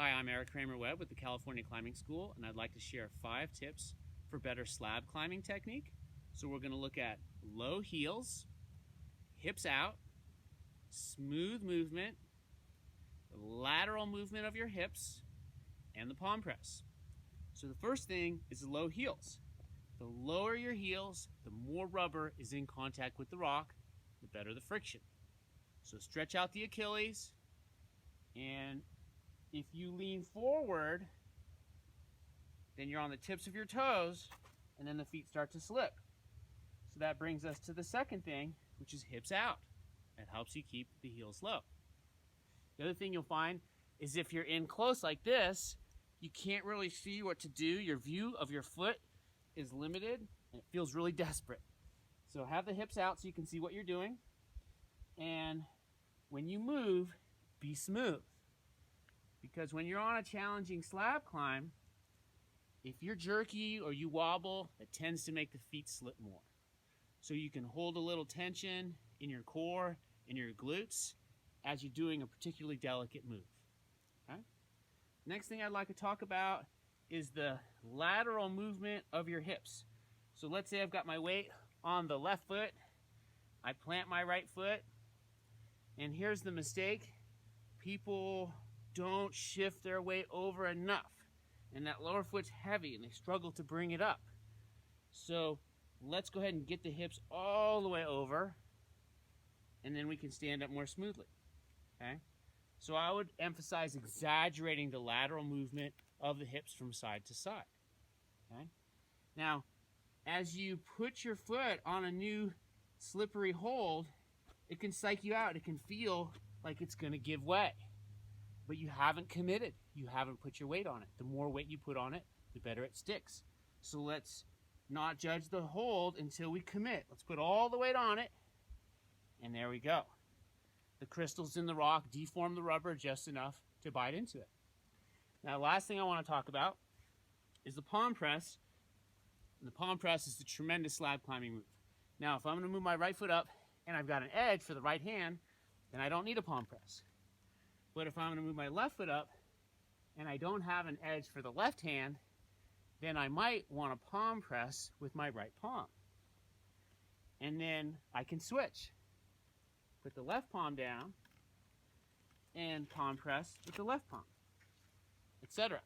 Hi, I'm Erik Kramer-Webb with the California Climbing School, and I'd like to share 5 tips for better slab climbing technique. So we're going to look at low heels, hips out, smooth movement, the lateral movement of your hips, and the palm press. So the first thing is the low heels. The lower your heels, the more rubber is in contact with the rock, the better the friction. So stretch out the Achilles, and if you lean forward, then you're on the tips of your toes, and then the feet start to slip. So that brings us to the second thing, which is hips out. That helps you keep the heels low. The other thing you'll find is if you're in close like this, you can't really see what to do. Your view of your foot is limited, and it feels really desperate. So have the hips out so you can see what you're doing. And when you move, be smooth. Because when you're on a challenging slab climb, if you're jerky or you wobble, it tends to make the feet slip more. So you can hold a little tension in your core, in your glutes, as you're doing a particularly delicate move. Okay? Next thing I'd like to talk about is the lateral movement of your hips. So let's say I've got my weight on the left foot, I plant my right foot, and here's the mistake. People don't shift their weight over enough, and that lower foot's heavy and they struggle to bring it up. So let's go ahead and get the hips all the way over, and then we can stand up more smoothly. Okay? So I would emphasize exaggerating the lateral movement of the hips from side to side. Okay? Now, as you put your foot on a new slippery hold, it can psych you out. It can feel like it's going to give way. But you haven't committed. You haven't put your weight on it. The more weight you put on it, the better it sticks. So let's not judge the hold until we commit. Let's put all the weight on it, and there we go. The crystals in the rock deform the rubber just enough to bite into it. Now, the last thing I want to talk about is the palm press. And the palm press is the tremendous slab climbing move. Now, if I'm going to move my right foot up and I've got an edge for the right hand, then I don't need a palm press. But if I'm going to move my left foot up and I don't have an edge for the left hand, then I might want a palm press with my right palm. And then I can switch. Put the left palm down and palm press with the left palm, etc.